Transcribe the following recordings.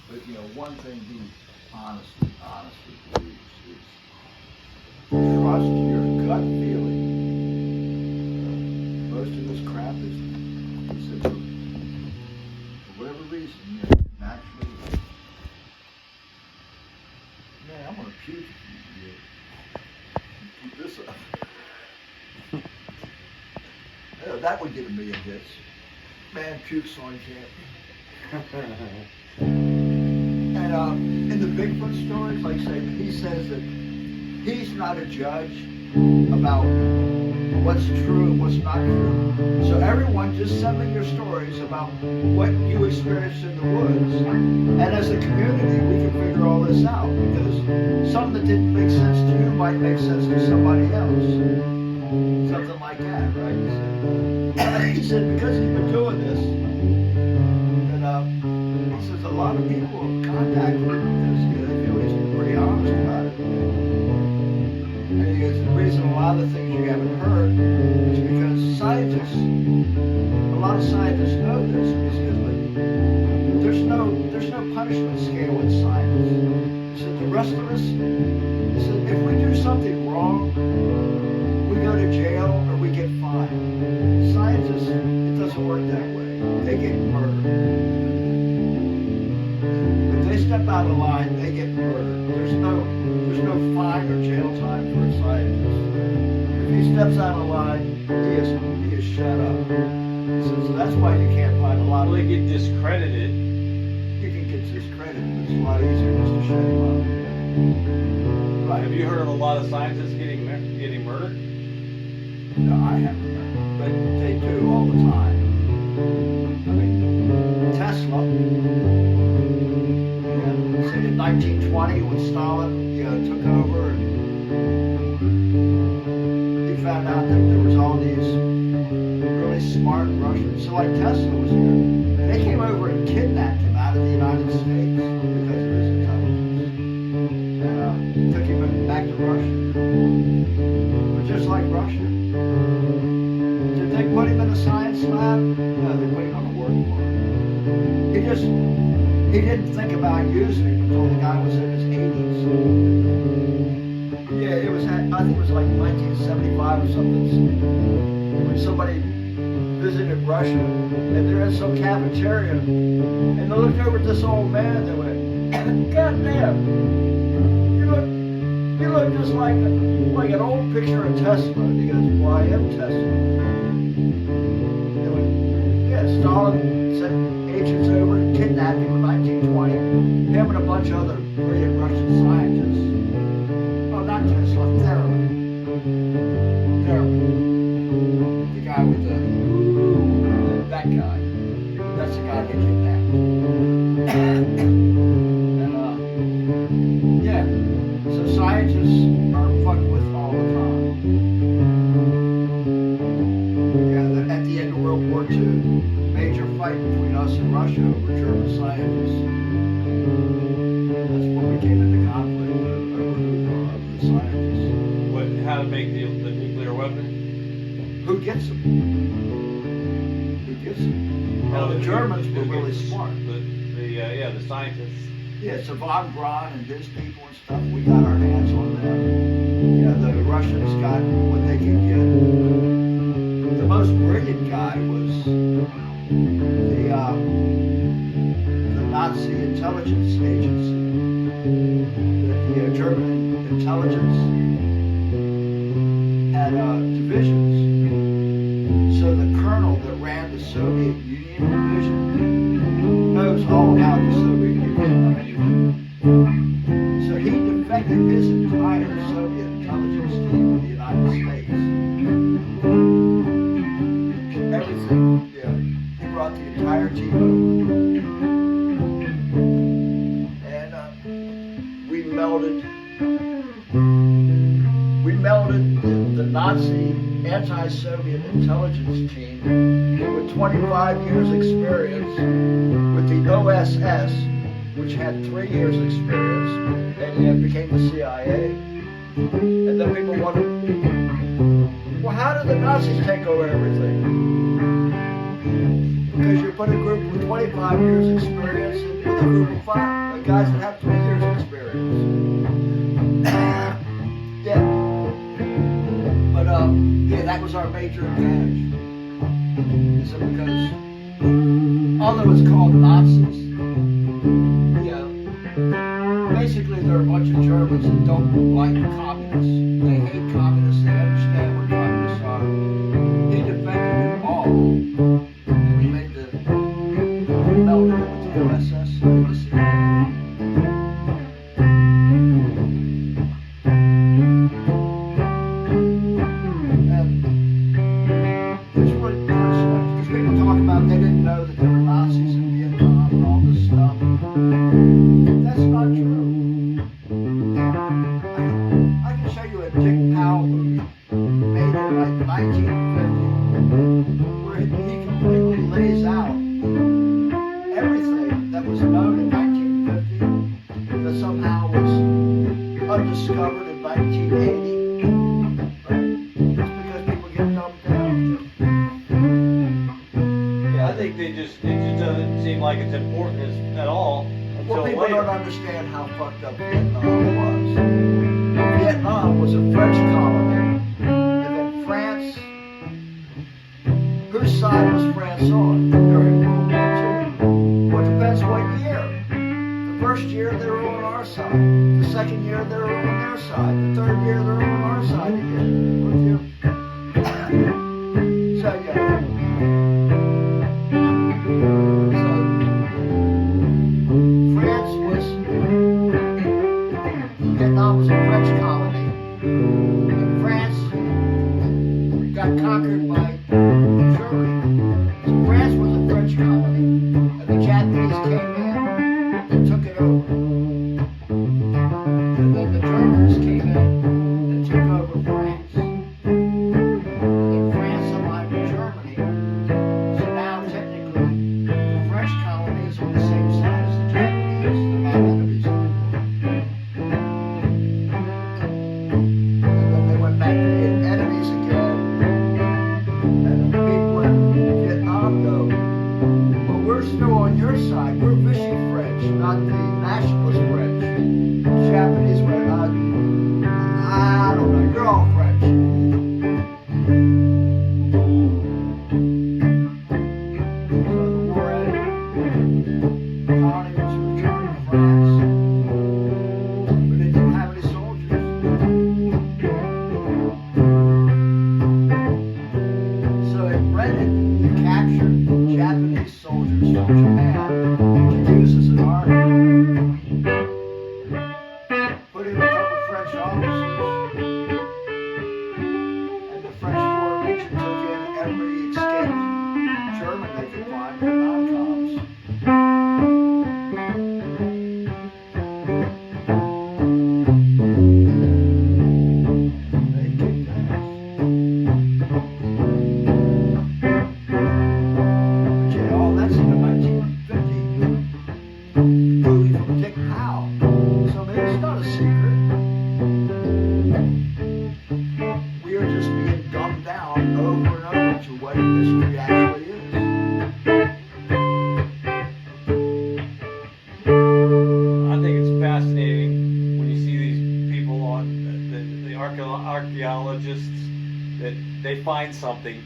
But one thing he honestly believes is trust your gut feeling. Most of this crap is for whatever reason, naturally. Man, I'm gonna puke if you keep this up. That would get a million hits. Man pukes on champion. And in the Bigfoot stories, like I say, he says that he's not a judge about what's true and what's not true. So everyone just send me your stories about what you experienced in the woods. And as a community, we can figure all this out, because something that didn't make sense to you might make sense to somebody else. Something like that, right? He said because he's been doing this, that he says a lot of people have contacted him because they feel he's pretty honest about it. And he goes, the reason a lot of the things you haven't heard is because scientists, a lot of scientists know this, because there's no punishment scale in science. He said the rest of us, he said if we do something wrong, we go to jail or we get fined. Scientists, it doesn't work that way. They get murdered. If they step out of line, they get murdered. There's no fine or jail time for a scientist. If he steps out of line, he is shut up. So that's why you can't find a lot of. Well, they get discredited. You can get discredited, but it's a lot easier just to shut him up. Right. Have you heard of a lot of scientists getting murdered? No, I haven't. But they do all the time. I mean, Tesla, say in 1920 when Stalin took over, and he found out that there was all these really smart Russians. So like Tesla was here. They came over and kidnapped him out of the United States because of his intelligence. And took him back to Russia. But just like Russia. Did they put him in a science lab? No, they put him on a work farm. He didn't think about using him until the guy was in his 80s. Yeah, I think it was like 1975 or something, when somebody visited Russia, and they're in some cafeteria, and they looked over at this old man, and they went, God damn, you look just like an old picture of Tesla. And he goes, well, I am Tesla. They went, yeah, Stalin sent agents over and kidnapped him in 1920. Him and a bunch of other brilliant Russian scientists. Oh, not Tesla, Thurman. The guy with that guy. That's the guy they kidnapped. And, yeah. So scientists are fucked with all the time. Yeah, at the end of World War II, major fight between us and Russia over German scientists. That's when we came into conflict over the scientists. How to make the nuclear weapon? Who gets them? Who gets them? Well, the Germans were really smart. The scientists. Yeah, so von Braun and his people and stuff, we got our hands on them. The Russians got what they could get. The most brilliant guy was the Nazi intelligence agency. The German intelligence had divisions. So the colonel that ran the Soviet Union division knows all about the Soviet Union. So he defected his entire Soviet intelligence team to the United States. Everything, yeah. He brought the entire team over. And we melded the Nazi anti-Soviet intelligence team with 25 years experience with the OSS, which had 3 years experience, and it became the CIA. And then people wondered, well, how did the Nazis take over everything? Because you put a group with 25 years experience with a group of five guys that have 3 years experience. Yeah. But yeah, that was our major advantage. Is it because although it's called Nazis, yeah, basically they're a bunch of Germans that don't like communists. They hate communists. They understand what communists are. He defended them all. We made the melded with the OSS. They didn't know that there were Nazis in Vietnam and all this stuff. That's not true. I can show you a Dick Powell movie made in like 1950 where he completely lays out everything that was known in 1950 that somehow was undiscovered in 1980. Right? It's because people get dumbed down. I think it just doesn't seem like it's important at all until Well, people later. don't understand how fucked up Vietnam was. Vietnam was a French colony, and then France. Whose side was France on during World War II? Well, it depends what year. The first year they were on our side. The second year they were on their side. The third year they were on our side again. With you. So yeah. Vietnam was a French colony. And France got conquered by Germany. So France was a French colony. And the Japanese came in and took it over. And then the Germans came in and took over France. And then France allied with Germany. So now technically the French colony is on the same side as the Japanese. They're not enemies anymore. Back to enemies again, and the people in Vietnam go, well, we're still on your side. We're Vichy French, not the nationalist French. The Japanese went, I don't know, you're all French. So the war ended. The colony was returned to France, but they didn't have any soldiers. So it rented the captured Japanese soldiers from Japan to use as an army. Put in a couple French officers, and the French Foreign Legion took in every escaped German they could find for non-coms. They kicked ass. That's in the 1950 movie from Dick Powell. So maybe it's not a secret. We are just being dumbed down over and over to what history actually is. I think it's fascinating when you see these people on the archaeologists that they find something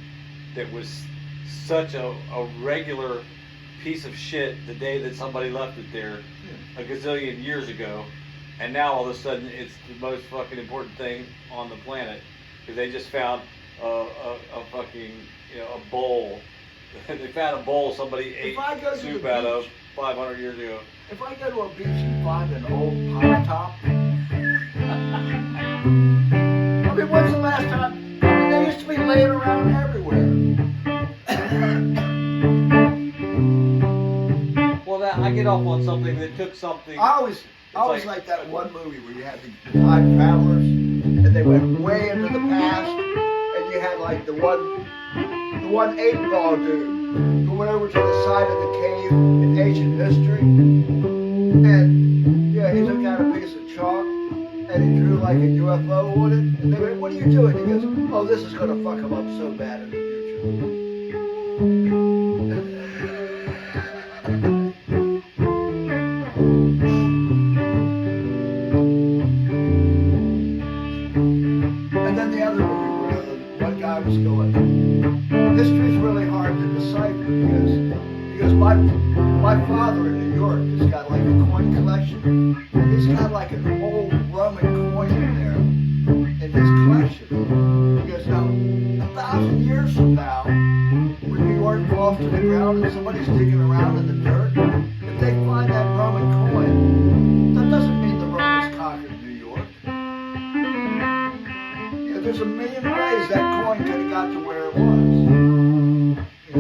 that was such a regular piece of shit the day that somebody left it there a gazillion years ago, and now all of a sudden it's the most fucking important thing on the planet because they just found a fucking a bowl. They found a bowl somebody ate soup out of 500 years ago. If I go to a beach and find an old pop top, I mean, when's the last time? I mean, they used to be laying around everywhere. Well, I get off on something that took something. I always like that one movie where you had the time travelers and they went way into the past, and you had like the one 8-ball dude who went over to the side of the cave in ancient history, and yeah, he took out a piece of chalk and he drew like a UFO on it, and they went, "What are you doing?" He goes, "Oh, this is gonna fuck him up so bad in the future." my father in New York has got like a coin collection. He's got like an old Roman coin in there in his collection. He goes, now, 1,000 years from now, when New York falls to the ground and somebody's digging around in the dirt, if they find that Roman coin, that doesn't mean the Romans conquered New York. Yeah, there's a million ways that coin could have got to where it was. Yeah,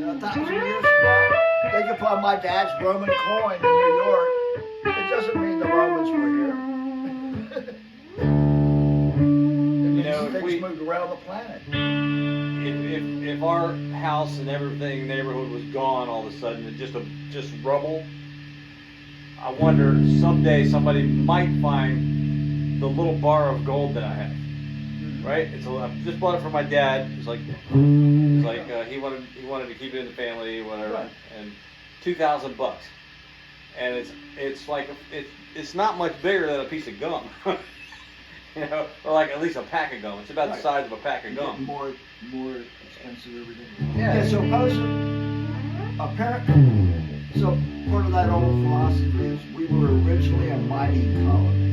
1,000 years from now, they can find my dad's Roman coin in New York. It doesn't mean the Romans were here. Things moved around the planet. If our house and everything neighborhood was gone all of a sudden and just rubble, I wonder someday somebody might find the little bar of gold that I have. Right? I just bought it for my dad. He wanted to keep it in the family, whatever. Right. And $2,000, and it's not much bigger than a piece of gum. You know, or like at least a pack of gum. It's about the size of a pack of gum. More expensive every day. Yeah, so part of that old philosophy is we were originally a mining colony.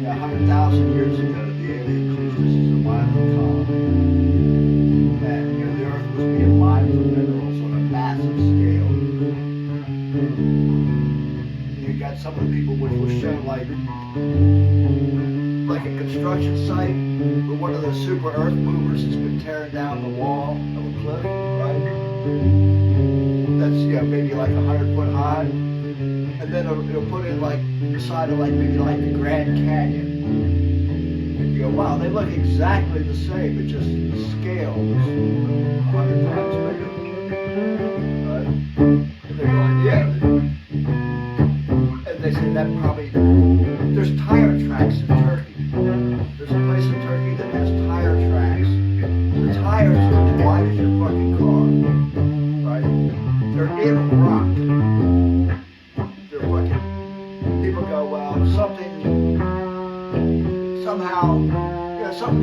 100,000 years ago, the alien clues this is a mining colony. And the earth was being mined for minerals on a massive scale. You got some of the people which were shown like a construction site where one of those super earth movers has been tearing down the wall of a cliff, right? That's maybe like 100 foot high, and then it'll put it like beside of maybe the Grand Canyon. And you go, wow, they look exactly the same, but just the scale is 100 times bigger, right? And they're going, yeah. And they say that probably there's tire tracks in Turkey. There's a place in Turkey that has tire tracks. The tires are as wide as your fucking car, right? They're in rock. They're fucking. People go, well, something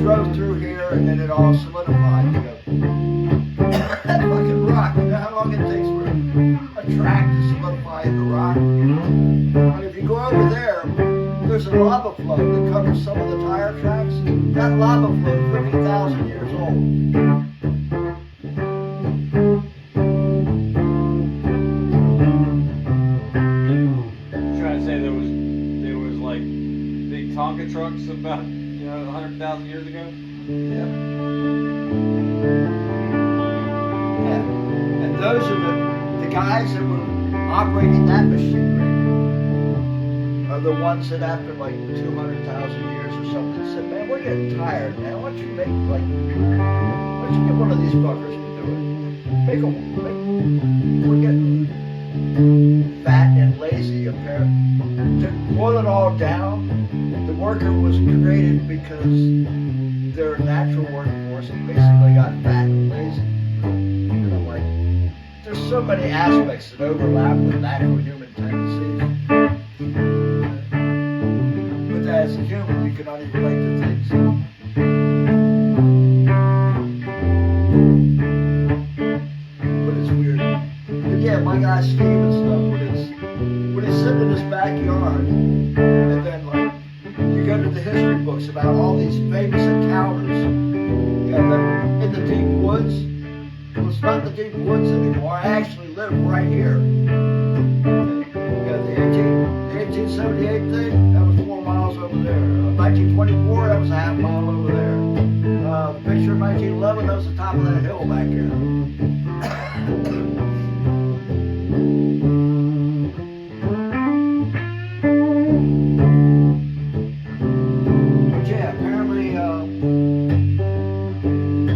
drove through here and then it all solidified. You go, that fucking rock. You know how long it takes for a track to solidify in the rock? But if you go over there, there's a lava flow that covers some of the tire tracks. That lava flow is 50,000 years old. You're trying to say there was like big Tonka trucks about 100,000 years ago? Yeah. Yeah. And those are the guys that were operating that machinery. Are the ones that after 200,000 years or something said, man, we're getting tired, man. Why don't you get one of these fuckers to do it? We're getting fat and lazy apparently. To boil it all down, the worker was created because their natural workforce basically got fat and lazy. There's so many aspects that overlap with natural human tendencies. As a human, you can only relate to things. But it's weird. But yeah, my guy Steve and stuff, when he's sitting in his backyard, and then you go to the history books about all these famous encounters, in the deep woods. Well, it's not the deep woods anymore. I actually live right here. The 1878 thing, that was 4 miles over there. 1924, that was a half mile over there. The picture of 1911, that was the top of that hill back here. But yeah, apparently a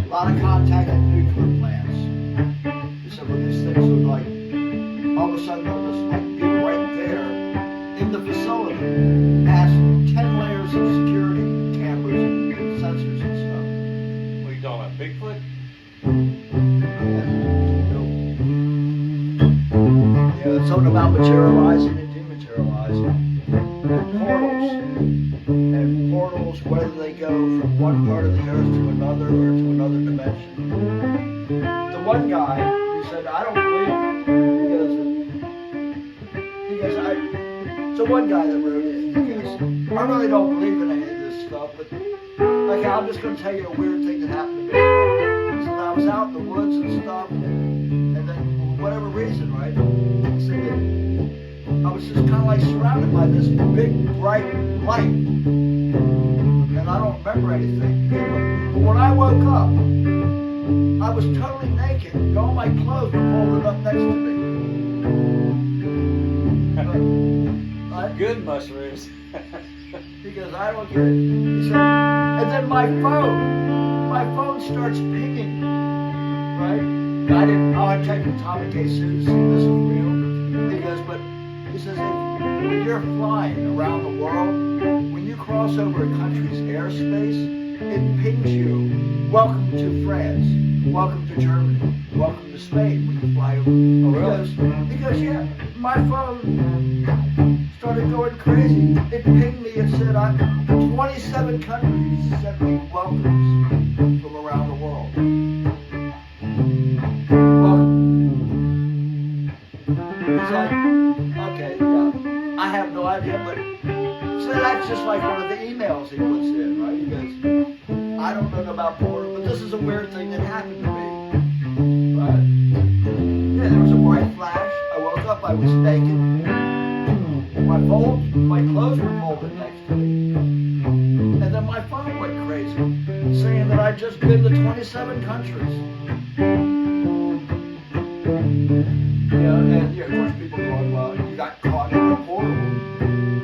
lot of contact at nuclear plants. Some of these things would all of a sudden they'll just be right there in the facility, past 10 layers of security cameras and sensors and stuff. What are you talking about, Bigfoot? Yeah, something about materializing and dematerializing. Portals. And portals, whether they go from from one part of the earth to another or to another dimension. The one guy, he said, I don't believe it. So one guy that wrote it, he goes, I really don't believe in any of this stuff, but like I'm just going to tell you a weird thing that happened to me. He said, I was out in the woods and stuff, and then for whatever reason, right, he said that I was just kind of like surrounded by this big, bright light. And I don't remember anything. But when I woke up, I was totally naked. And all my clothes were folded up next to me. Good mushrooms. Because I don't get it. He said, and then my phone starts pinging. Right? I checked with Tommy K. Soon to see if this is real. He goes, but he says, when you're flying around the world, when you cross over a country's airspace, it pings you, welcome to France, welcome to Germany, welcome to Spain when you fly over. Oh, really? Because yeah, my phone started going crazy. It pinged me and said, 27 countries sent me welcomes from around the world. It's like, okay, yeah, I have no idea, but so that's just like one of the emails he puts in, right? He goes, I don't know about porn, but this is a weird thing that happened to me, right? Yeah, there was a bright flash. I woke up, I was naked. My clothes were folded next to me, and then my phone went crazy, saying that I'd just been to 27 countries. And of course people going, well, you got caught in a portal.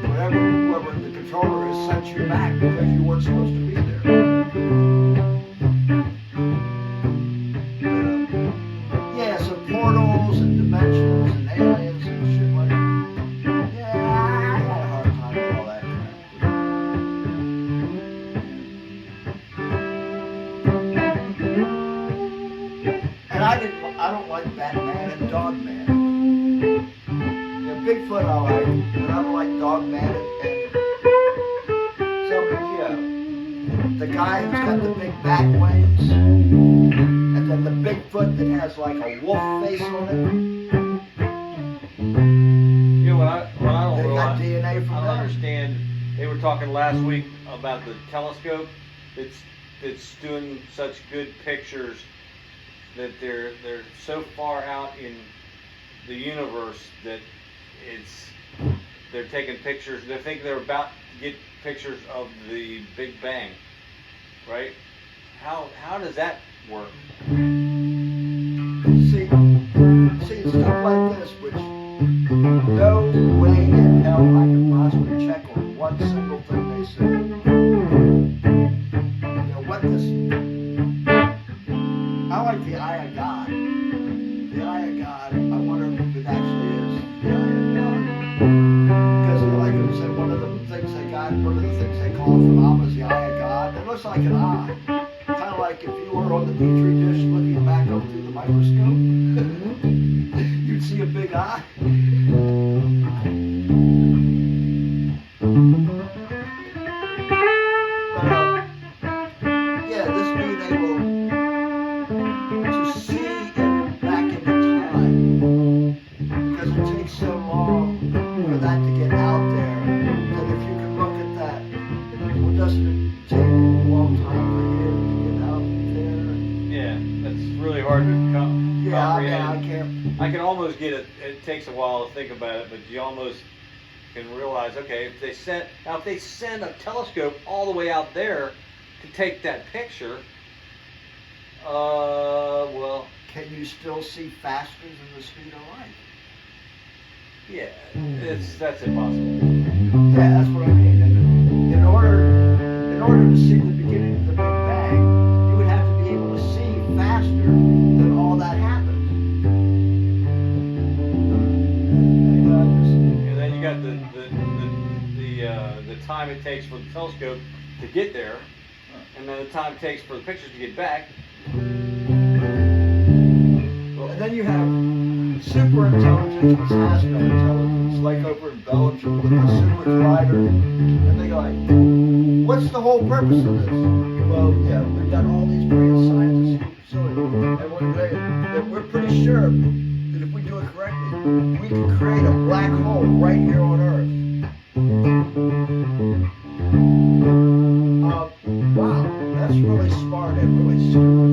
Whoever the controller is sent you back because you weren't supposed to be there. So portals and dimensions and aliens and shit like that. Yeah, I had a hard time with all that crap. And I don't like Batman and Dogman. Bigfoot I like, but I don't like Dogman and so the guy who's got the big back wings and then the Bigfoot that has like a wolf face on it. What I don't They got realize, DNA from I don't that. understand. They were talking last week about the telescope that's doing such good pictures that they're so far out in the universe that they're taking pictures. They think they're about to get pictures of the Big Bang, right? How does that work? See, stuff like this, which no way in hell I can possibly check on one single thing they say. What this? I like the Eye of God. The Eye of God. I wonder if it actually is the Eye of God. Because like I said, one of the things they call from Alma is the Eye of God. It looks like an eye. Kind of like if you were on the Petri dish looking back up through the microscope, you'd see a big eye. This being able to see it back in time, because it takes so long for that to get out there, that if you can look at that, well, doesn't it take a long time for you to get out there? Yeah, that's really hard to comprehend. I can't. I can almost get it. It takes a while to think about it, but you almost can realize, okay, if they send a telescope all the way out there to take that picture, well, can you still see faster than the speed of light? Yeah, that's impossible. Yeah, that's what I mean. And in order to see the beginning of the Big Bang, you would have to be able to see faster than all that happened. And then you got the time it takes for the telescope to get there, and then the time it takes for the pictures to get back. And then you have super intelligence which has no intelligence, like over in Belgium with the super glider, and they go like, what's the whole purpose of this? Well, yeah, we've got all these brilliant scientists in the facility, and we're pretty sure that if we do it correctly, we can create a black hole right here on Earth. Wow, that's really smart and really stupid.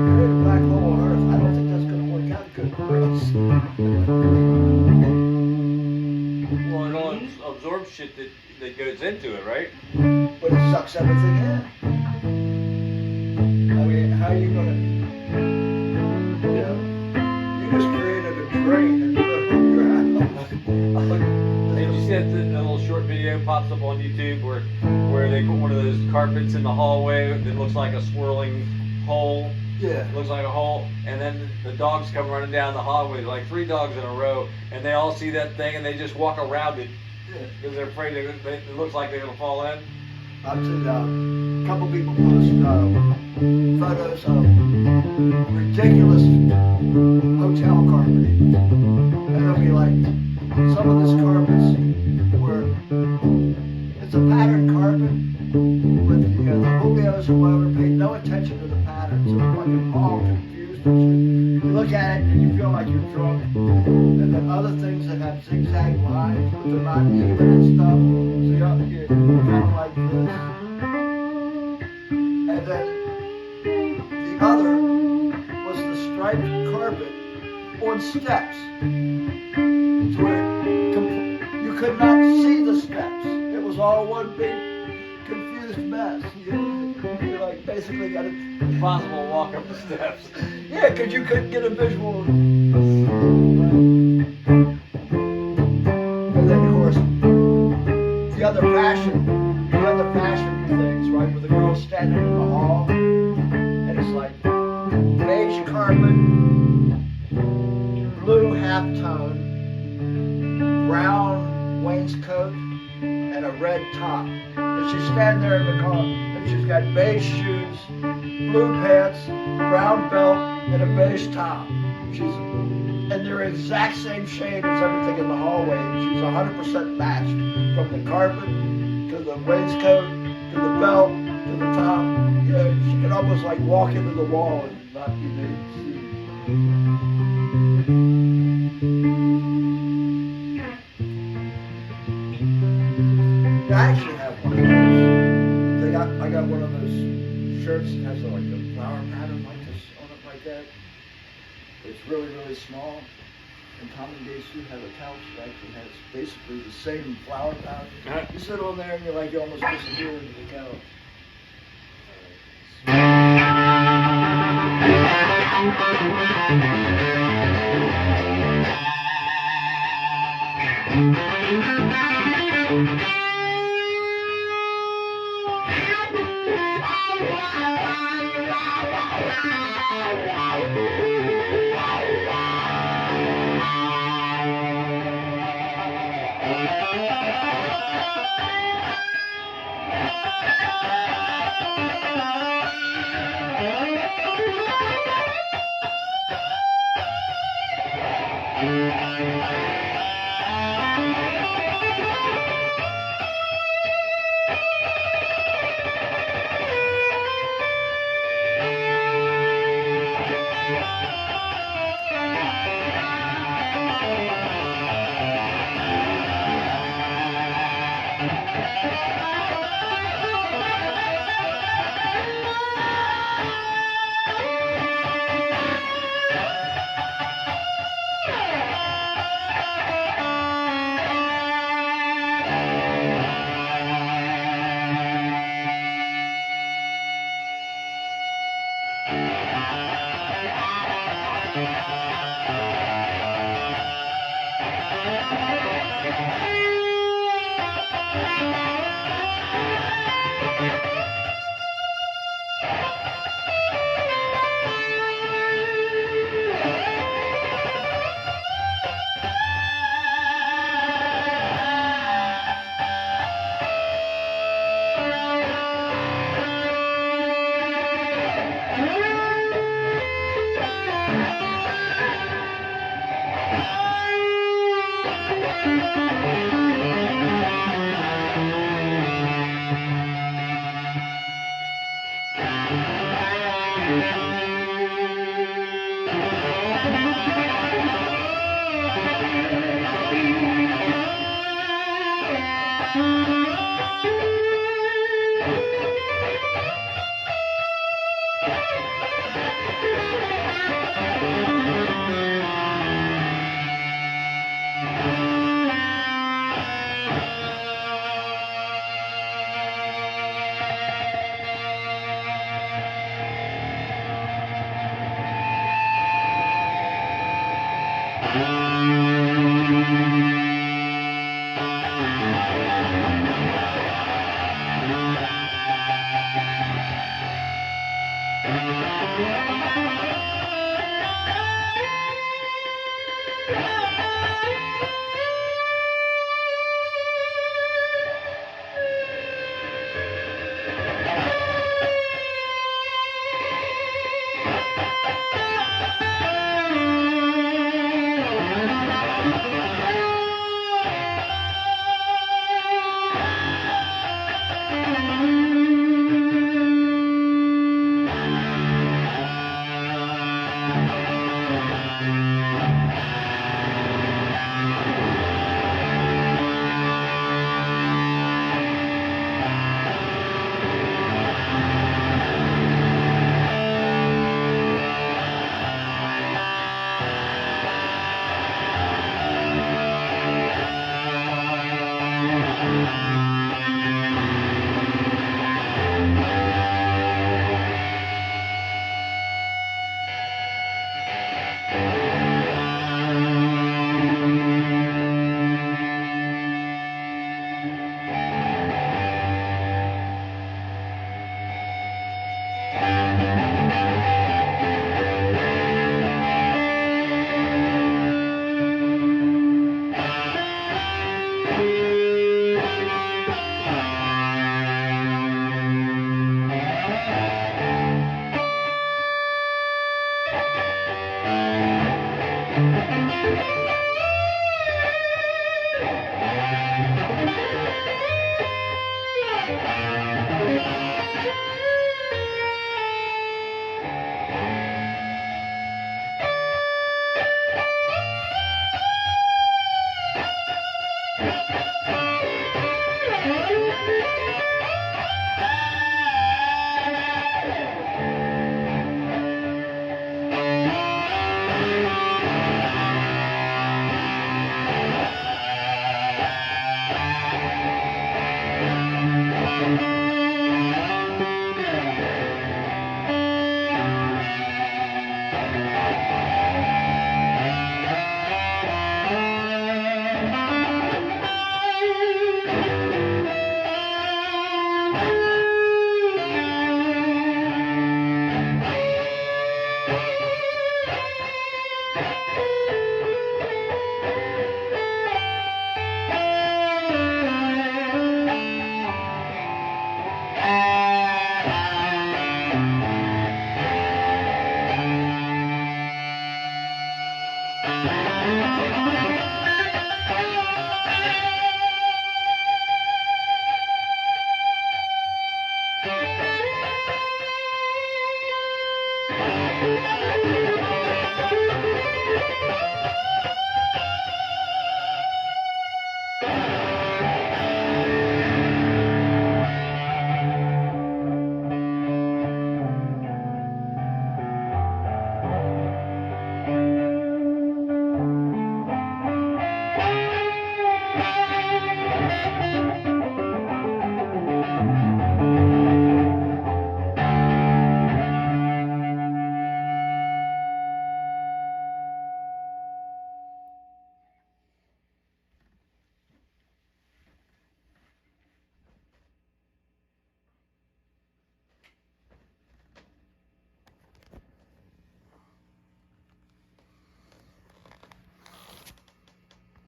Create a black hole on Earth. I don't think that's going to work out good for us. Well, it only absorbs shit that goes into it, right? But it sucks everything in. I mean, how are you going to, you just created a drain in your house. Did you see that little short video pops up on YouTube where they put one of those carpets in the hallway that looks like a swirling hole? Yeah. It looks like a hole, and then the dogs come running down the hallway, like 3 dogs in a row, and they all see that thing and they just walk around it because they're afraid it looks like they're gonna fall in. I've seen a couple people post photos of ridiculous hotel carpeting, and they'll be like, some of this carpet's where it's a patterned carpet with the Julios or whatever, paid no attention to the patterns, so it's fucking all confused and shit. You look at it and you feel like you're drunk, and then other things that have zigzag lines, but they're not even and stuff, so you're kind of like this. And then the other was the striped carpet on steps, to where you could not see the steps. It was all one big confused mess. You like basically got Impossible to walk up the steps. yeah, because you couldn't get a visual. And then of course the other fashion things, right, with the girls standing in the hall, and it's like beige carpet, blue halftone, brown wainscot, and a red top. And she's standing there in the car, and she's got beige shoes, blue pants, brown belt, and a beige top. And they're exact same shade as everything in the hallway. She's 100% matched, from the carpet to the wainscot to the belt to the top. You know, she can almost like walk into the wall and not be made to see. I actually have one of those. I got one of those shirts that has like a flower pattern like this on it, like that. It's really, really small. And Tommy Dasu have a couch that actually has basically the same flower pattern. You sit on there and you're like, you almost disappear into the couch.